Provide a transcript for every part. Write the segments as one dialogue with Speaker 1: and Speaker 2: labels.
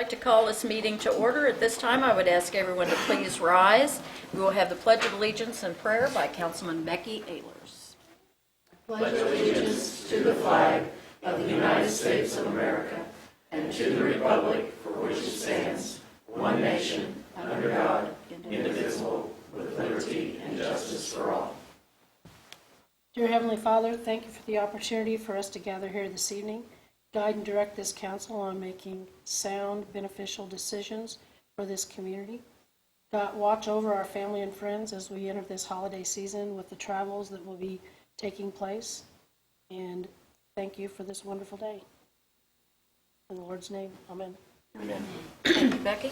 Speaker 1: like to call this meeting to order. At this time, I would ask everyone to please rise. We will have the Pledge of Allegiance and prayer by Councilman Becky Ehlers.
Speaker 2: Pledge allegiance to the flag of the United States of America and to the republic for which it stands, one nation, under God, indivisible, with liberty and justice for all.
Speaker 3: Dear Heavenly Father, thank you for the opportunity for us to gather here this evening. Guide and direct this council on making sound, beneficial decisions for this community. God, watch over our family and friends as we enter this holiday season with the travels that will be taking place. And thank you for this wonderful day. In the Lord's name, amen.
Speaker 1: Amen. Thank you, Becky.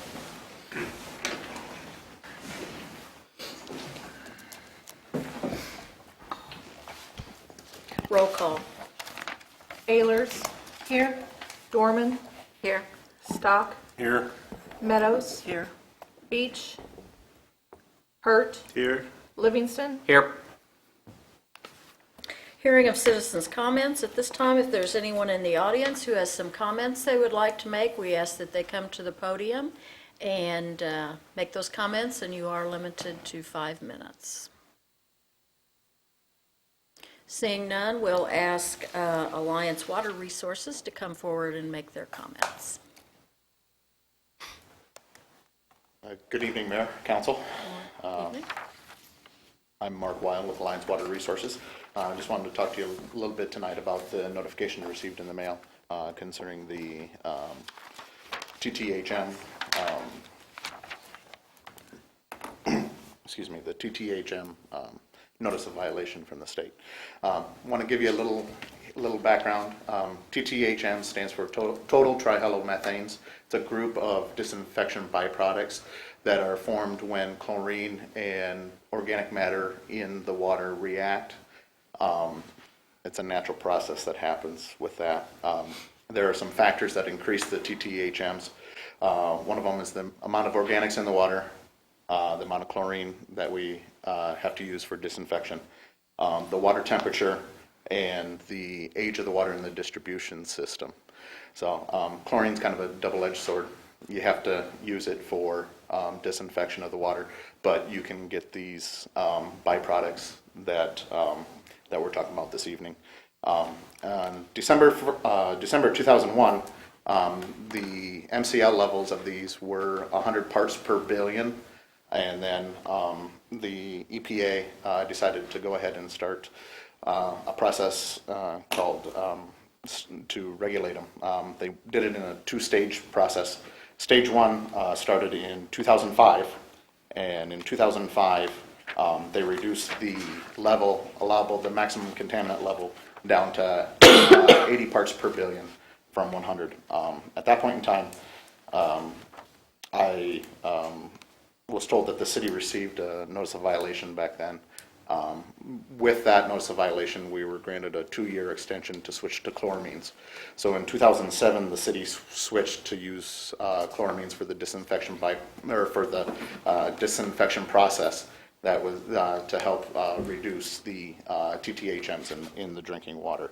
Speaker 1: Roll call.
Speaker 4: Ehlers. Here. Dorman.
Speaker 1: Here.
Speaker 4: Stock.
Speaker 5: Here.
Speaker 4: Meadows.
Speaker 1: Here.
Speaker 4: Beach. Hurt.
Speaker 5: Here.
Speaker 4: Livingston.
Speaker 5: Here.
Speaker 1: Hearing of citizens' comments. At this time, if there's anyone in the audience who has some comments they would like to make, we ask that they come to the podium and make those comments, and you are limited to 5 minutes. Seeing none, we'll ask Alliance Water Resources to come forward and make their comments.
Speaker 6: Good evening, Mayor, Council.
Speaker 1: Evening.
Speaker 6: I'm Mark Weil with Alliance Water Resources. I just wanted to talk to you a little bit tonight about the notification received in the mail concerning the TTHM, excuse me, the TTHM notice of violation from the state. Want to give you a little background. TTHM stands for total trihallomethanes. It's a group of disinfection byproducts that are formed when chlorine and organic matter in the water react. It's a natural process that happens with that. There are some factors that increase the TTHMs. One of them is the amount of organics in the water, the amount of chlorine that we have to use for disinfection, the water temperature, and the age of the water in the distribution system. So chlorine is kind of a double-edged sword. You have to use it for disinfection of the water, but you can get these byproducts that we're talking about this evening. December 2001, the MCL levels of these were 100 parts per billion, and then the EPA decided to go ahead and start a process called to regulate them. They did it in a two-stage process. Stage one started in 2005, and in 2005 they reduced the level allowable, the maximum contaminant level, down to 80 parts per billion from 100. At that point in time, I was told that the city received a notice of violation back then. With that notice of violation, we were granted a 2-year extension to switch to chloramines. So in 2007, the city switched to use chloramines for the disinfection disinfection process. That was to help reduce the TTHMs in the drinking water.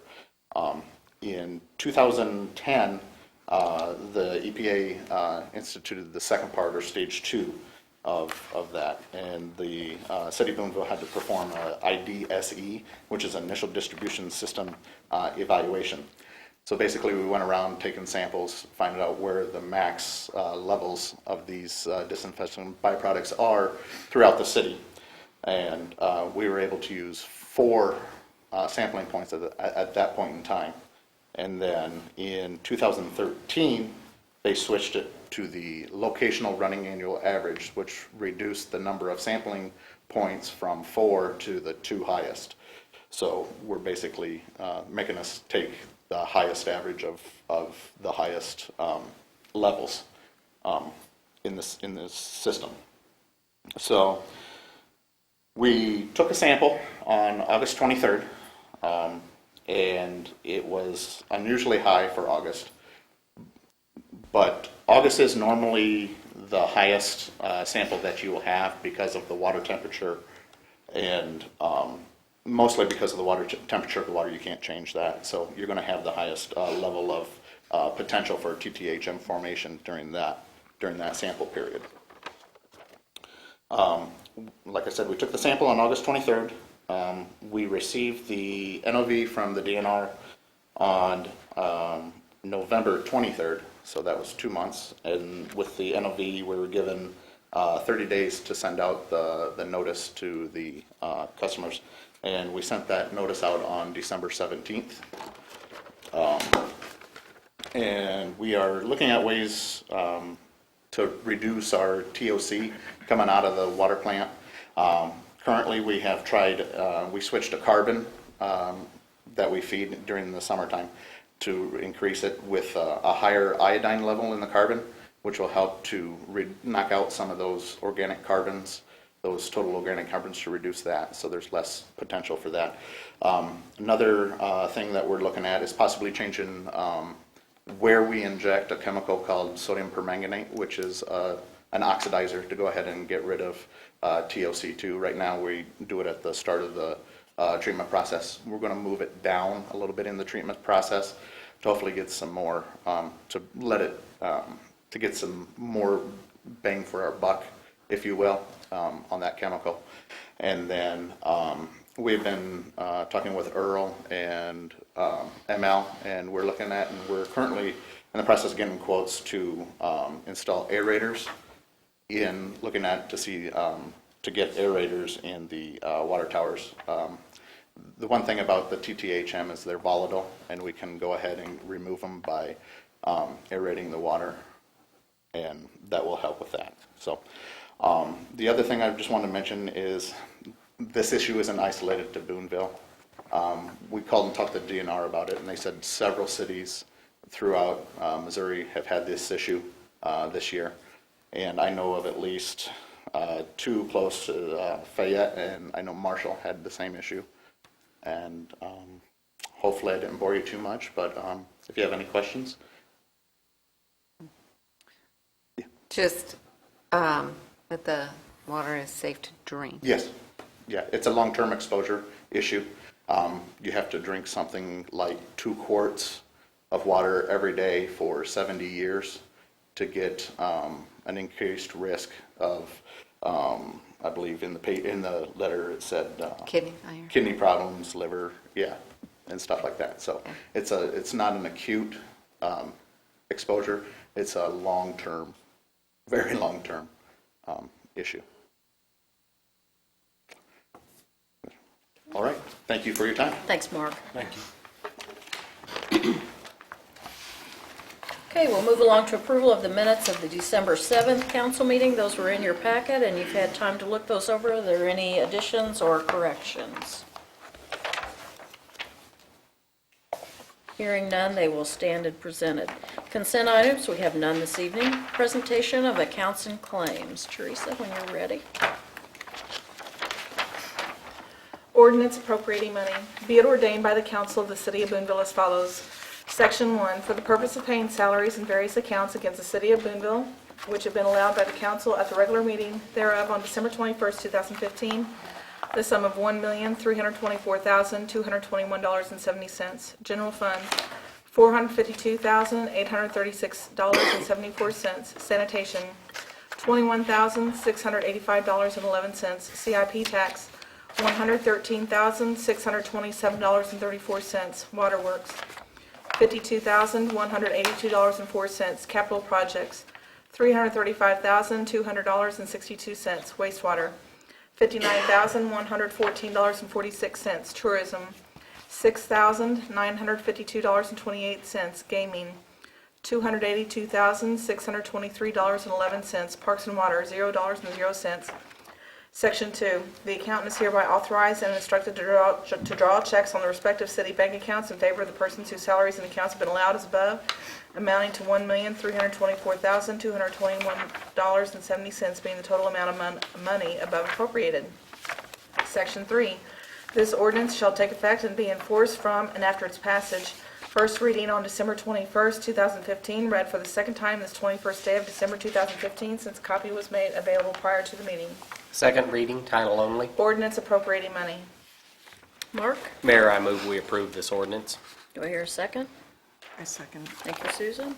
Speaker 6: In 2010, the EPA instituted the second part, or stage 2, of that, and the City of Boonville had to perform a IDSE, which is Initial Distribution System Evaluation. So basically we went around taking samples, finding out where the max levels of these disinfectant byproducts are throughout the city, and we were able to use 4 sampling points at that point in time. And then in 2013 they switched it to the locational running annual average, which reduced the number of sampling points from 4 to the 2 highest. So we're basically making us take the highest average of the highest levels in this system. So we took a sample on August 23rd, and it was unusually high for August. But August is normally the highest sample that you will have because of the water temperature, and mostly because of the water temperature of the water. You can't change that, so you're going to have the highest level of potential for TTHM formation during that sample period. Like I said, we took the sample on August 23rd. We received the NOV from the DNR on November 23rd, so that was 2 months. And with the NOV, we were given 30 days to send out the notice to the customers. And we sent that notice out on December 17th. And we are looking at ways to reduce our TOC coming out of the water plant. Currently, we have tried, we switched to carbon that we feed during the summertime to increase it with a higher iodine level in the carbon, which will help to knock out some of those organic carbons, those total organic carbons, to reduce that, so there's less potential for that. Another thing that we're looking at is possibly changing where we inject a chemical called sodium permanganate, which is an oxidizer to go ahead and get rid of TOC2. Right now we do it at the start of the treatment process. We're going to move it down a little bit in the treatment process to hopefully get some more, to get some more bang for our buck, if you will, on that chemical. And then we've been talking with Earl and ML, and we're looking at, and we're currently in the process of getting quotes to install aerators looking at to see to get aerators in the water towers. The one thing about the TTHM is they're volatile, and we can go ahead and remove them by aerating the water, and that will help with that. So the other thing I just want to mention is this issue isn't isolated to Boonville. We called and talked to the DNR about it, and they said several cities throughout Missouri have had this issue this year. And I know of at least 2 close to Fayette, and I know Marshall had the same issue. And hopefully I didn't bore you too much, but if you have any questions. Yeah.
Speaker 5: Just that the water is safe to drink.
Speaker 6: Yes. Yeah, it's a long-term exposure issue. You have to drink something like 2 quarts of water every day for 70 years to get an increased risk of, I believe in the letter it said kidney problems, liver, yeah, and stuff like that. So it's not an acute exposure. It's a long-term, very long-term issue. All right. Thank you for your time.
Speaker 1: Thanks, Mark.
Speaker 2: Thank you.
Speaker 1: Okay, we'll move along to approval of the minutes of the December 7th council meeting. Those were in your packet, and you've had time to look those over. Are there any additions or corrections? Hearing none, they will stand and presented. Consent items, we have none this evening. Presentation of accounts and claims. Teresa, when you're ready.
Speaker 4: Ordinance appropriating money. Be it ordained by the council of the city of Boonville as follows. Section 1, for the purpose of paying salaries and various accounts against the city of Boonville, which have been allowed by the council at the regular meeting thereof on December 21st, 2015, the sum of $1,324,221.70. General fund, $452,836.74. Sanitation, $21,685.11. CIP tax, $113,627.34. Waterworks, $52,182.04. Capital projects, $335,200.62. Wastewater, $59,114.46. Tourism, $6,952.28. Gaming, $282,623.11. Parks and Water, $0.00. Section 2, the accountant is hereby authorized and instructed to draw checks on the respective city bank accounts in favor of the persons whose salaries and accounts have been allowed as above, amounting to $1,324,221.70, being the total amount of money above appropriated. Section 3, this ordinance shall take effect and be enforced from and after its passage. First reading on December 21st, 2015, read for the second time this 21st day of December 2015, since a copy was made available prior to the meeting.
Speaker 2: Second reading, title only.
Speaker 4: Ordinance appropriating money.
Speaker 1: Mark,
Speaker 2: Mayor, I move we approve this ordinance.
Speaker 1: do I hear a second?
Speaker 2: I second.
Speaker 1: Thank you, Susan.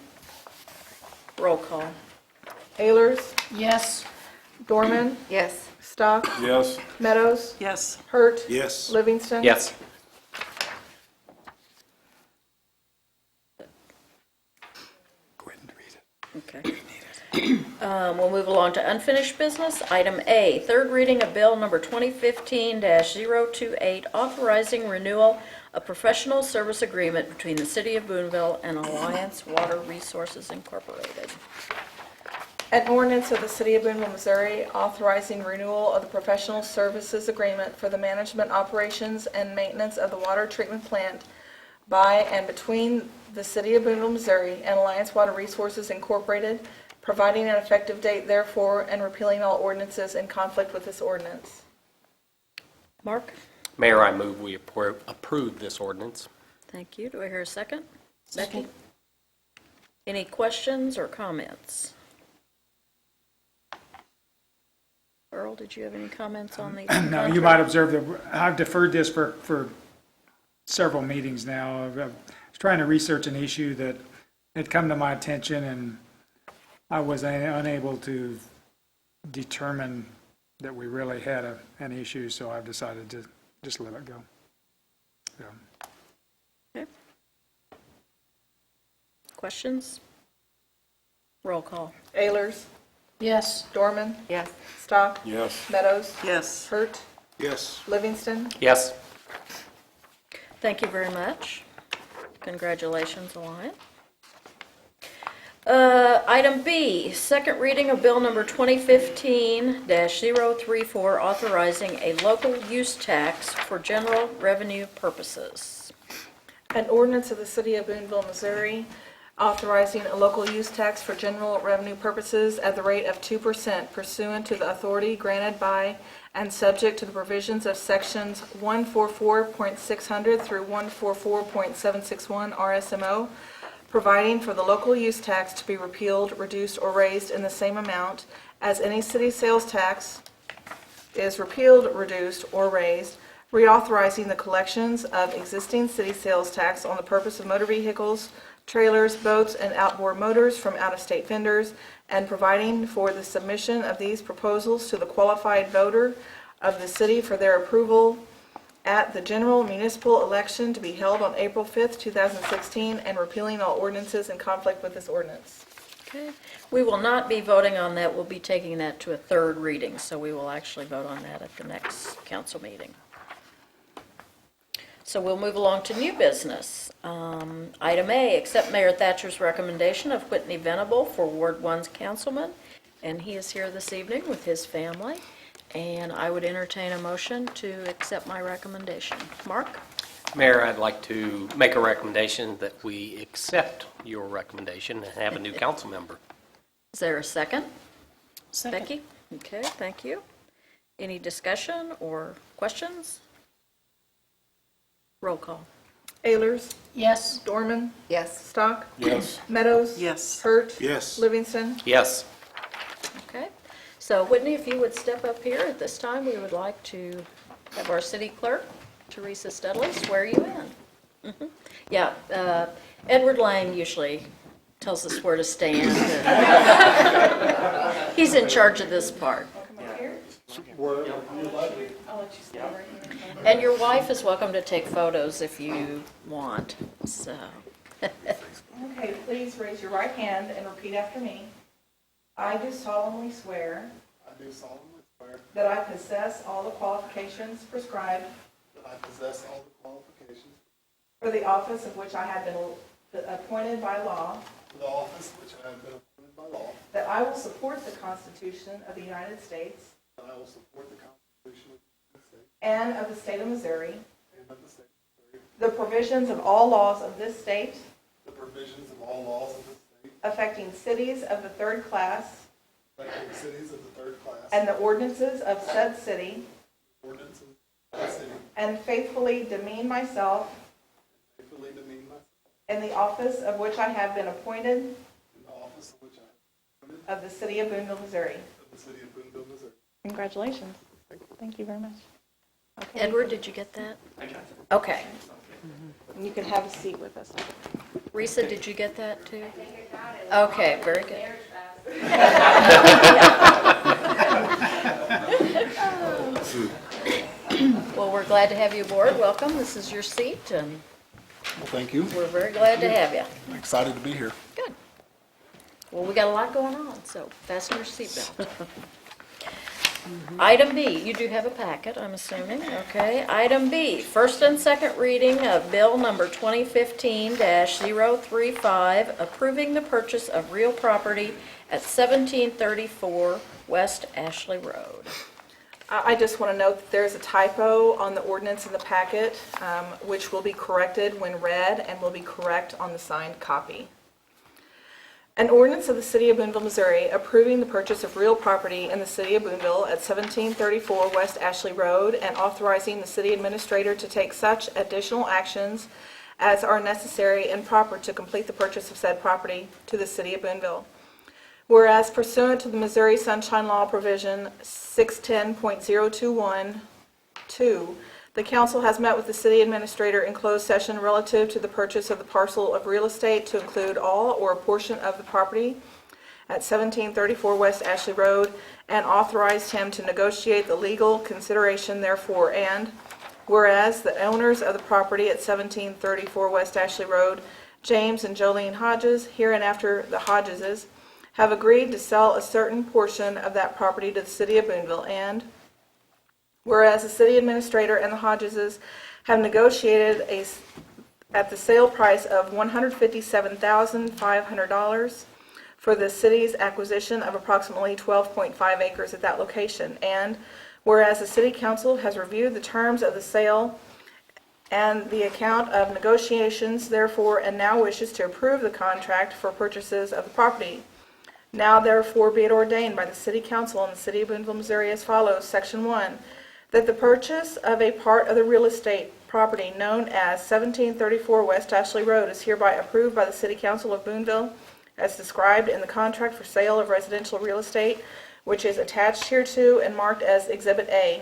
Speaker 1: Roll call.
Speaker 4: Ayers,
Speaker 3: Yes.
Speaker 4: Dorman,
Speaker 5: Yes.
Speaker 4: Stock,
Speaker 7: Yes.
Speaker 4: Meadows,
Speaker 2: Yes.
Speaker 4: Hurt,
Speaker 7: Yes.
Speaker 4: Livingston.
Speaker 8: Yes.
Speaker 7: Go ahead and read it.
Speaker 1: Okay. We'll move along to unfinished business. Item A, third reading of bill number 2015-028, authorizing renewal of professional service agreement between the City of Boonville and Alliance Water Resources Incorporated.
Speaker 4: An ordinance of the City of Boonville, Missouri, authorizing renewal of the professional services agreement for the management, operations, and maintenance of the water treatment plant by and between the City of Boonville, Missouri and Alliance Water Resources Incorporated, providing an effective date therefore, and repealing all ordinances in conflict with this ordinance.
Speaker 1: Mark?
Speaker 8: Mayor, I move we approve this ordinance.
Speaker 1: Thank you. Do I hear a second?
Speaker 3: Second.
Speaker 1: Becky? Any questions or comments? Earl, did you have any comments on these?
Speaker 9: No, you might observe that I've deferred this for several meetings now. I was trying to research an issue that had come to my attention, and I was unable to determine that we really had an issue, so I've decided to just let it go. So.
Speaker 1: Okay. Questions? Roll call.
Speaker 4: Ayers,
Speaker 3: Yes.
Speaker 4: Dorman,
Speaker 5: Yes.
Speaker 4: Stock,
Speaker 7: Yes.
Speaker 4: Meadows,
Speaker 2: Yes.
Speaker 4: Hurt,
Speaker 7: Yes.
Speaker 4: Livingston.
Speaker 8: Yes.
Speaker 1: Thank you very much. Congratulations, Alliance. Item B, second reading of bill number 2015-034, authorizing a local use tax for general revenue purposes.
Speaker 4: An ordinance of the City of Boonville, Missouri, authorizing a local use tax for general revenue purposes at the rate of 2% pursuant to the authority granted by and subject to the provisions of sections 144.600 through 144.761 RSMO, providing for the local use tax to be repealed, reduced, or raised in the same amount as any city sales tax is repealed, reduced, or raised, reauthorizing the collections of existing city sales tax on the purpose of motor vehicles, trailers, boats, and outboard motors from out-of-state vendors, and providing for the submission of these proposals to the qualified voter of the city for their approval at the general municipal election to be held on April 5th, 2016, and repealing all ordinances in conflict with this ordinance.
Speaker 1: Okay. We will not be voting on that. We'll be taking that to a third reading, so we will actually vote on that at the next council meeting. So we'll move along to new business. Item A, accept Mayor Thatcher's recommendation of Whitney Venable for Ward 1's councilman, and he is here this evening with his family, and I would entertain a motion to accept my recommendation. Mark?
Speaker 8: Mayor, I'd like to make a recommendation that we accept your recommendation and have a new council member.
Speaker 1: Is there a second?
Speaker 3: Second.
Speaker 1: Becky? Okay, thank you. Any discussion or questions? Roll call.
Speaker 4: Ayers,
Speaker 3: Yes.
Speaker 4: Dorman,
Speaker 5: Yes.
Speaker 4: Stock,
Speaker 7: Yes.
Speaker 4: Meadows,
Speaker 2: Yes.
Speaker 4: Hurt,
Speaker 7: Yes.
Speaker 4: Livingston.
Speaker 8: Yes.
Speaker 1: Okay. So Whitney, if you would step up here at this time, we would like to have our city clerk, Teresa Studley, swear you in. Yeah, Edward Lang usually tells us where to stand. He's in charge of this part. And your wife is welcome to take photos if you want, so.
Speaker 4: Okay, please raise your right hand and repeat after me. I do solemnly swear
Speaker 6: I do solemnly swear
Speaker 4: that I possess all the qualifications prescribed
Speaker 6: that I possess all the qualifications
Speaker 4: for the office of which I have been appointed by law,
Speaker 6: for the office which I have been appointed by law,
Speaker 4: that I will support the Constitution of the United States
Speaker 6: that I will support the Constitution of the United States
Speaker 4: and of the state of Missouri,
Speaker 6: and of the state of Missouri,
Speaker 4: the provisions of all laws of this state
Speaker 6: the provisions of all laws of this state,
Speaker 4: affecting cities of the third class,
Speaker 6: affecting cities of the third class,
Speaker 4: and the ordinances of said city,
Speaker 6: ordinances of the city,
Speaker 4: and faithfully demean myself
Speaker 6: faithfully demean myself
Speaker 4: in the office of which I have been appointed
Speaker 6: in the office of which I have been appointed
Speaker 4: of the city of Boonville, Missouri.
Speaker 6: of the city of Boonville, Missouri.
Speaker 4: Congratulations. Thank you very much. Okay.
Speaker 1: Edward, did you get that? I got it. Okay.
Speaker 4: And you can have a seat with us.
Speaker 1: Risa, did you get that too? Okay, very good. Well, we're glad to have you aboard. Welcome. This is your seat, and
Speaker 7: Well, thank you.
Speaker 1: we're very glad to have you.
Speaker 7: I'm excited to be here.
Speaker 1: Good. Well, we got a lot going on, so fasten your seatbelt. Item B, you do have a packet, I'm assuming, okay. Item B, first and second reading of Bill Number 2015-035, approving the purchase of real property at 1734 West Ashley Road.
Speaker 4: I just want to note that there's a typo on the ordinance in the packet, which will be corrected when read and will be correct on the signed copy. An ordinance of the City of Boonville, Missouri, approving the purchase of real property in the City of Boonville at 1734 West Ashley Road and authorizing the city administrator to take such additional actions as are necessary and proper to complete the purchase of said property to the City of Boonville. Whereas pursuant to the Missouri Sunshine Law provision 610.021(2), the council has met with the city administrator in closed session relative to the purchase of the parcel of real estate to include all or a portion of the property at 1734 West Ashley Road and authorized him to negotiate the legal consideration therefor. And whereas the owners of the property at 1734 West Ashley Road, James and Jolene Hodges, hereinafter the Hodgeses, have agreed to sell a certain portion of that property to the City of Boonville. And whereas the city administrator and the Hodgeses have negotiated at the sale price of $157,500 for the city's acquisition of approximately 12.5 acres at that location. And whereas the city council has reviewed the terms of the sale and the account of negotiations, therefore, and now wishes to approve the contract for purchases of the property. Now therefore be it ordained by the City Council in the City of Boonville, Missouri as follows. Section 1, that the purchase of a part of the real estate property known as 1734 West Ashley Road is hereby approved by the City Council of Boonville as described in the contract for sale of residential real estate, which is attached hereto and marked as Exhibit A.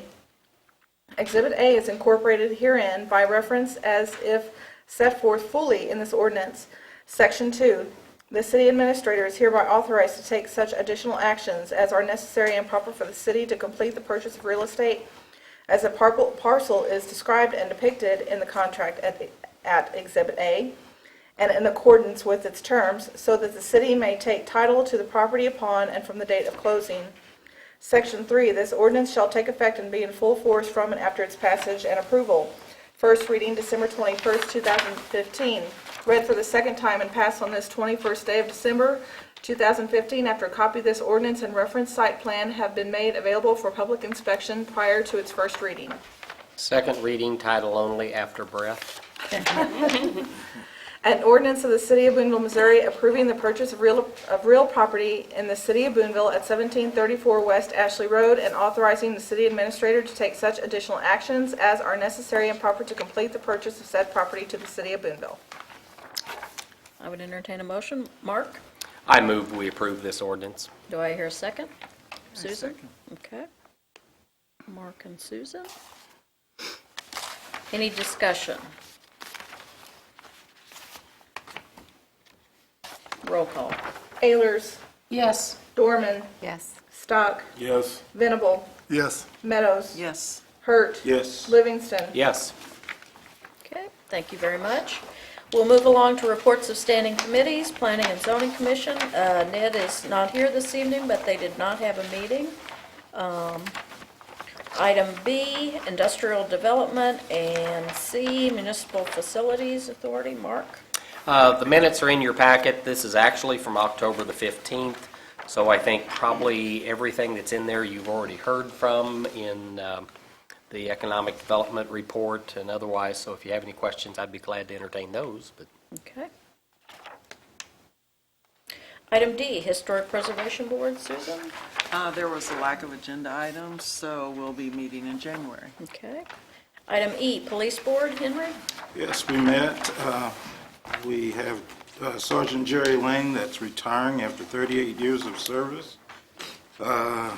Speaker 4: Exhibit A is incorporated herein by reference as if set forth fully in this ordinance. Section 2, the city administrator is hereby authorized to take such additional actions as are necessary and proper for the city to complete the purchase of real estate as a parcel is described and depicted in the contract at Exhibit A, and in accordance with its terms, so that the city may take title to the property upon and from the date of closing. Section 3, this ordinance shall take effect and be in full force from and after its passage and approval. First reading December 21st, 2015. Read for the second time and passed on this 21st day of December 2015 after a copy of this ordinance and reference site plan have been made available for public inspection prior to its first reading.
Speaker 8: Second reading, title only, after breath.
Speaker 4: An ordinance of the City of Boonville, Missouri, approving the purchase of real property in the City of Boonville at 1734 West Ashley Road and authorizing the city administrator to take such additional actions as are necessary and proper to complete the purchase of said property to the City of Boonville.
Speaker 1: I would entertain a motion. Mark,
Speaker 8: I move we approve this ordinance.
Speaker 1: do I hear a second? Susan? Okay. Mark and Susan. Any discussion? Roll call.
Speaker 4: Ehlers,
Speaker 3: Yes.
Speaker 4: Dorman,
Speaker 5: Yes.
Speaker 4: Stock,
Speaker 7: Yes.
Speaker 4: Venable,
Speaker 7: Yes.
Speaker 4: Meadows,
Speaker 2: Yes.
Speaker 4: Hurt,
Speaker 7: Yes.
Speaker 4: Livingston.
Speaker 8: Yes.
Speaker 1: Okay, thank you very much. We'll move along to reports of standing committees. Planning and Zoning Commission. Ned is not here this evening, but they did not have a meeting. Item B, Industrial Development, and C, Municipal Facilities Authority. Mark?
Speaker 8: The minutes are in your packet. This is actually from October the 15th, so I think probably everything that's in there you've already heard from in the Economic Development Report and otherwise, so if you have any questions, I'd be glad to entertain those. But
Speaker 1: Okay. Item D, Historic Preservation Board. Susan?
Speaker 2: There was a lack of agenda items, so we'll be meeting in January.
Speaker 1: Okay. Item E, Police Board. Henry?
Speaker 10: Yes, we met. We have Sergeant Jerry Lang that's retiring after 38 years of service. The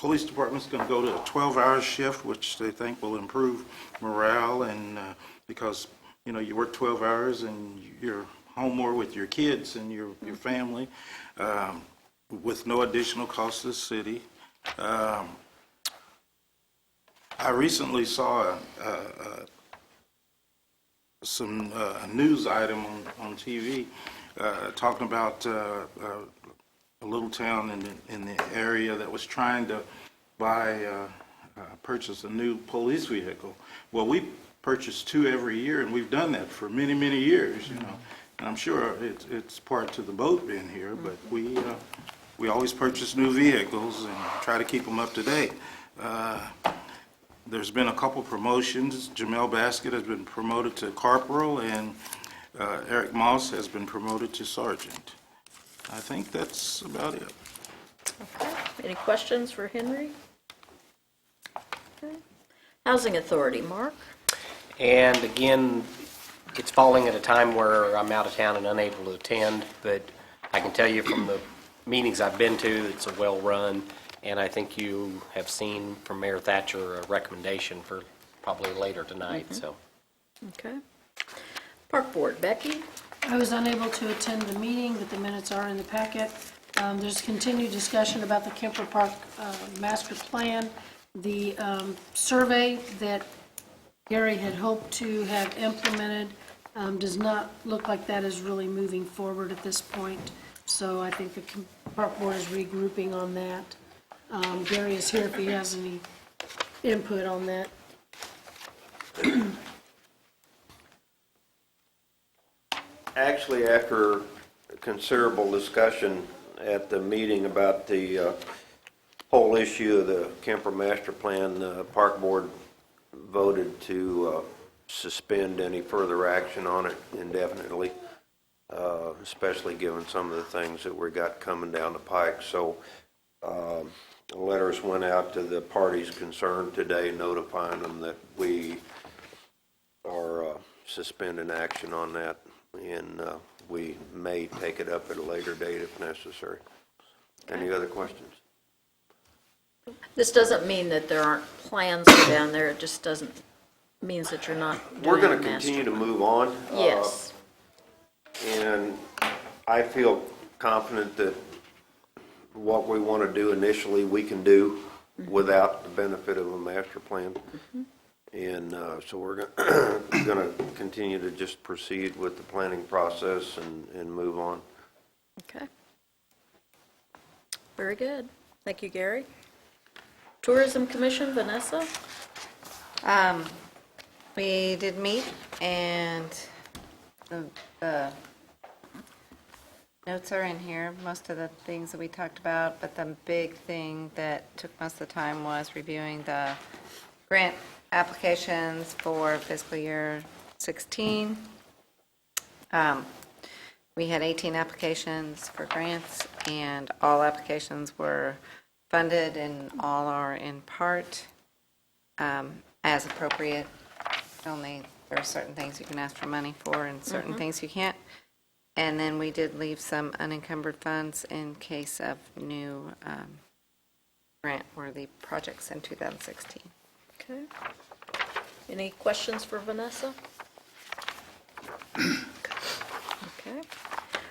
Speaker 10: police department's going to go to a 12-hour shift, which they think will improve morale, and because, you know, you work 12 hours and you're home more with your kids and your family, with no additional cost to the city. I recently saw a news item on TV talking about a little town in the area that was trying to purchase a new police vehicle. Well, we purchase 2 every year, and we've done that for many, many years, you know. And I'm sure it's part to the boat being here, but we always purchase new vehicles and try to keep them up to date. There's been a couple promotions. Jamel Basket has been promoted to corporal, and Eric Moss has been promoted to sergeant. I think that's about it.
Speaker 1: Okay. Any questions for Henry? Okay. Housing Authority, Mark?
Speaker 8: And again, it's falling at a time where I'm out of town and unable to attend, but I can tell you from the meetings I've been to, it's a well-run, and I think you have seen from Mayor Thatcher a recommendation for probably later tonight, so.
Speaker 1: Okay. Park Board, Becky?
Speaker 3: I was unable to attend the meeting, but the minutes are in the packet. There's continued discussion about the Kemper Park master plan. The survey that Gary had hoped to have implemented does not look like that is really moving forward at this point. So I think the Park Board is regrouping on that. Gary is here if he has any input on that.
Speaker 2: Actually, after considerable discussion at the meeting about the whole issue of the Kemper Master Plan, the Park Board voted to suspend any further action on it indefinitely, especially given some of the things that we got coming down the pike. So letters went out to the parties concerned today notifying them that we are suspending action on that, and we may take it up at a later date if necessary. Any other questions?
Speaker 1: This doesn't mean that there aren't plans for down there, it just doesn't, means that you're not doing
Speaker 2: We're going
Speaker 1: a
Speaker 2: to
Speaker 1: master
Speaker 2: continue to
Speaker 1: plan.
Speaker 2: move on.
Speaker 1: Yes.
Speaker 2: And I feel confident that what we want to do initially, we can do without the benefit of a master plan. And so we're going to continue to just proceed with the planning process and move on.
Speaker 1: Okay. Very good. Thank you, Gary. Tourism Commission, Vanessa?
Speaker 5: We did meet, and the notes are in here, most of the things that we talked about, but the big thing that took most of the time was reviewing the grant applications for fiscal year 16. We had 18 applications for grants, and all applications were funded, and all are in part as appropriate. Only there are certain things you can ask for money for and certain things you can't. And then we did leave some unencumbered funds in case of new grant-worthy projects in 2016.
Speaker 1: Okay. Any questions for Vanessa? Okay.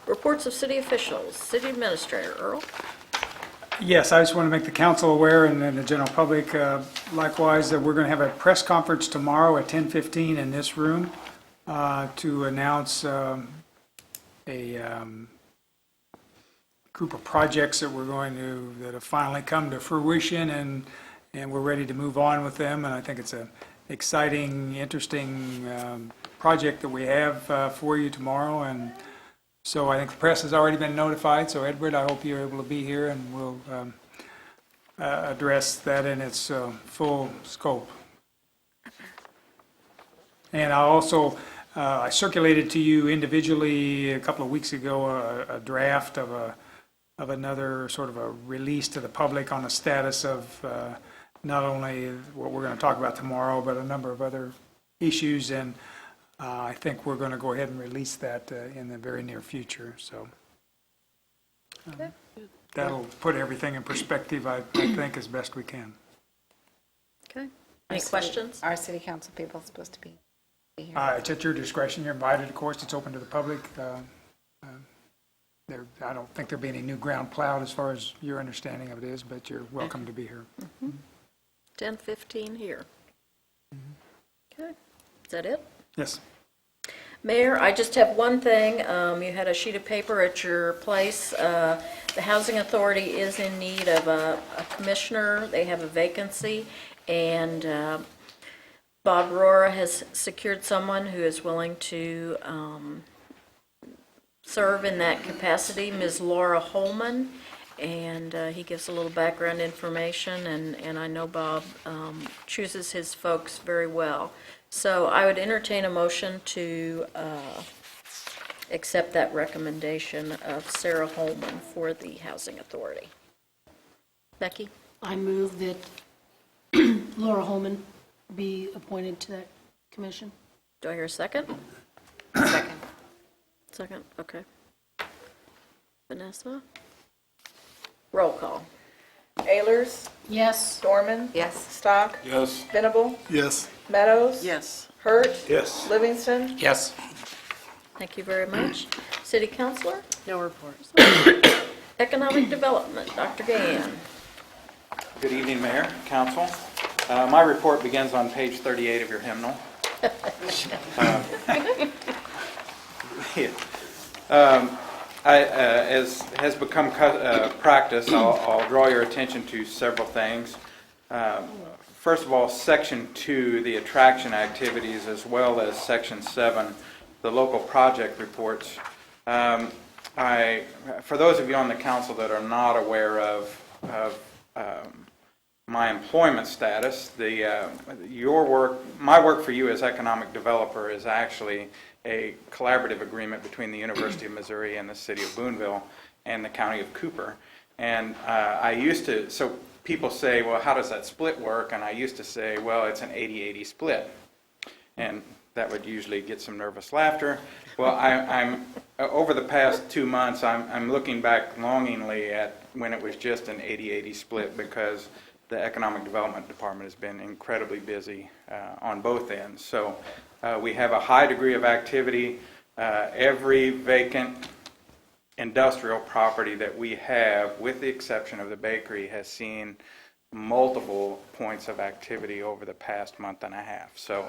Speaker 1: Reports of city officials. City Administrator, Earl?
Speaker 9: Yes, I just want to make the council aware, and then the general public likewise, that we're going to have a press conference tomorrow at 10:15 in this room to announce a group of projects that that have finally come to fruition, and we're ready to move on with them. And I think it's an exciting, interesting project that we have for you tomorrow. And so I think the press has already been notified. So Edward, I hope you're able to be here, and we'll address that in its full scope. And I also I circulated to you individually a couple of weeks ago a draft of another sort of a release to the public on the status of not only what we're going to talk about tomorrow, but a number of other issues. And I think we're going to go ahead and release that in the very near future. So,
Speaker 1: Okay.
Speaker 9: that'll put everything in perspective, I think, as best we can.
Speaker 1: Okay. Any questions?
Speaker 5: Are city council people supposed to be here?
Speaker 9: It's at your discretion. You're invited, of course. It's open to the public. I don't think there'll be any new ground plowed as far as your understanding of it is, but you're welcome to be here.
Speaker 1: 10:15 here. Okay. Is that it?
Speaker 9: Yes.
Speaker 1: Mayor, I just have one thing. You had a sheet of paper at your place. The Housing Authority is in need of a commissioner. They have a vacancy, and Bob Rohrer has secured someone who is willing to serve in that capacity, Ms. Laura Holman, and he gives a little background information, and I know Bob chooses his folks very well. So I would entertain a motion to accept that recommendation of Sarah Holman for the Housing Authority. Becky?
Speaker 3: I move that Laura Holman be appointed to that commission.
Speaker 1: Do I hear a second?
Speaker 5: Second.
Speaker 1: Second, okay. Vanessa? Roll call.
Speaker 4: Ayers,
Speaker 3: Yes.
Speaker 4: Dorman,
Speaker 5: Yes.
Speaker 4: Stock,
Speaker 10: Yes.
Speaker 4: Venable,
Speaker 7: Yes.
Speaker 4: Meadows.
Speaker 2: Yes.
Speaker 4: Hurt,
Speaker 10: Yes.
Speaker 4: Livingston.
Speaker 8: Yes.
Speaker 1: Thank you very much. City Councilor?
Speaker 2: No reports.
Speaker 11: Economic Development, Dr. Gann.
Speaker 12: Good evening, Mayor, Council. My report begins on page 38 of your hymnal. As has become practice, I'll draw your attention to several things. First of all, Section 2, the attraction activities, as well as Section 7, the local project reports. For those of you on the council that are not aware of my employment status, my work for you as economic developer is actually a collaborative agreement between the University of Missouri and the City of Boonville and the County of Cooper. And so people say, well, how does that split work? And I used to say, well, it's an 80-80 split. And that would usually get some nervous laughter. Well, I'm over the past 2 months, I'm looking back longingly at when it was just an 80-80 split, because the Economic Development Department has been incredibly busy on both ends. So we have a high degree of activity. Every vacant industrial property that we have, with the exception of the bakery, has seen multiple points of activity over the past month and a half. So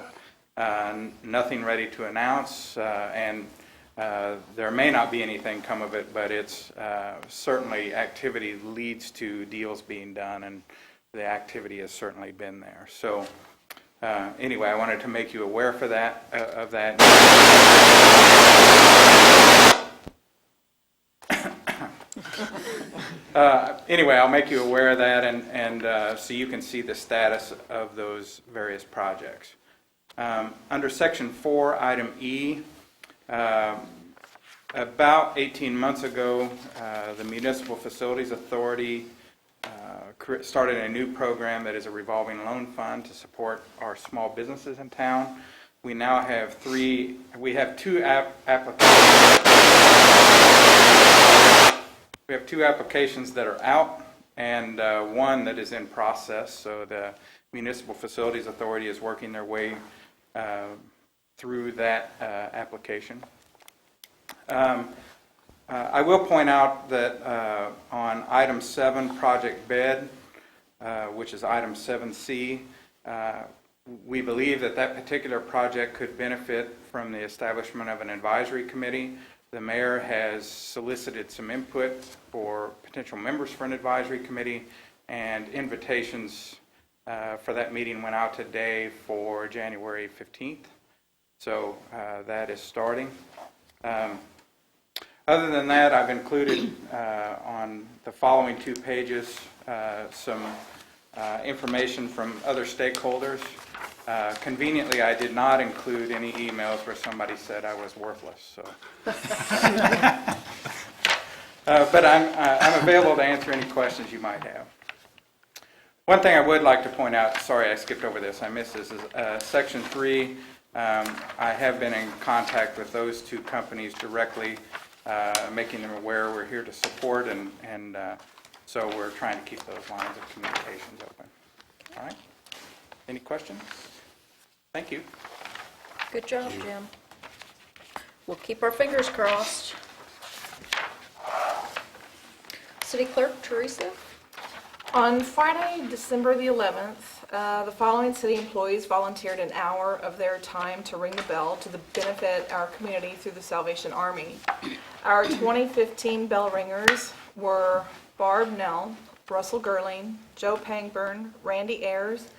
Speaker 12: nothing ready to announce, and there may not be anything come of it, but it's certainly activity leads to deals being done, and the activity has certainly been there. So anyway, I wanted to make you aware of that. Anyway, I'll make you aware of that, and so you can see the status of those various projects. Under Section 4, Item E, about 18 months ago, the Municipal Facilities Authority started a new program that is a revolving loan fund to support our small businesses in town. We now have two applications. We have 2 applications that are out, and one that is in process. So the Municipal Facilities Authority is working their way through that application. I will point out that on Item 7, Project Bed, which is Item 7C, we believe that particular project could benefit from the establishment of an advisory committee. The mayor has solicited some input for potential members for an advisory committee, and invitations for that meeting went out today for January 15th. So that is starting. Other than that, I've included on the following 2 pages some information from other stakeholders. Conveniently, I did not include any emails where somebody said I was worthless. So, but I'm available to answer any questions you might have. One thing I would like to point out, sorry I skipped over this, I missed this, is Section 3. I have been in contact with those 2 companies directly, making them aware we're here to support, and So we're trying to keep those lines of communications open. All right? Any questions? Thank you.
Speaker 1: Good job, Jim. We'll keep our fingers crossed. City Clerk Teresa?
Speaker 4: On Friday, December the 11th, the following city employees volunteered an hour of their time to ring the bell to benefit our community through the Salvation Army. Our 2015 bell ringers were Barb Nell, Russell Gerling, Joe Pangburn, Randy Ayers,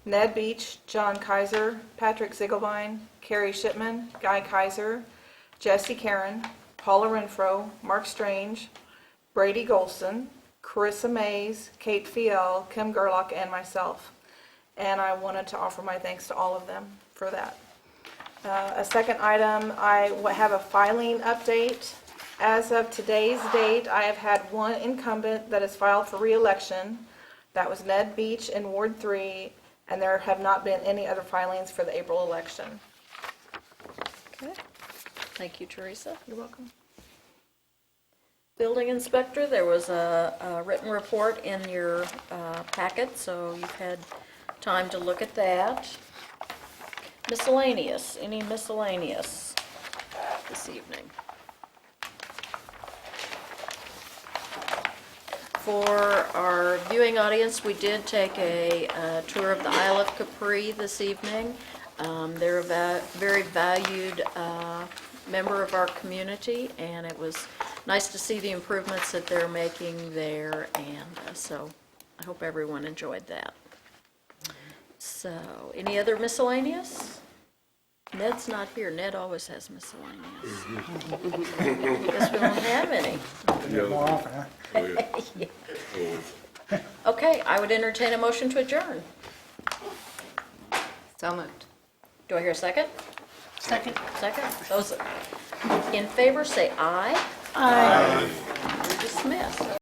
Speaker 4: Ned Beach, John Kaiser, Patrick Ziegelbein, Carrie Shipman, Guy Kaiser, Jesse Karen, Paula Renfro, Mark Strange, Brady Golston, Carissa Mays, Kate Fiel, Kim Gerlach, and myself. And I wanted to offer my thanks to all of them for that. A second item, I have a filing update. As of today's date, I have had one incumbent that has filed for re-election. That was Ned Beach in Ward 3, and there have not been any other filings for the April election.
Speaker 1: Okay. Thank you, Teresa.
Speaker 4: You're welcome.
Speaker 1: Building Inspector, there was a written report in your packet, so you've had time to look at that. Miscellaneous, any miscellaneous this evening? For our viewing audience, we did take a tour of the Isle of Capri this evening. They're a very valued member of our community, and it was nice to see the improvements that they're making there, and so I hope everyone enjoyed that. So, any other miscellaneous? Ned's not here. Ned always has miscellaneous. Guess we won't have any.
Speaker 9: More often, huh?
Speaker 1: Okay, I would entertain a motion to adjourn.
Speaker 5: So moved.
Speaker 1: Do I hear a second?
Speaker 3: Second.
Speaker 1: Second. Those in favor say aye.
Speaker 3: Aye.
Speaker 1: You're dismissed.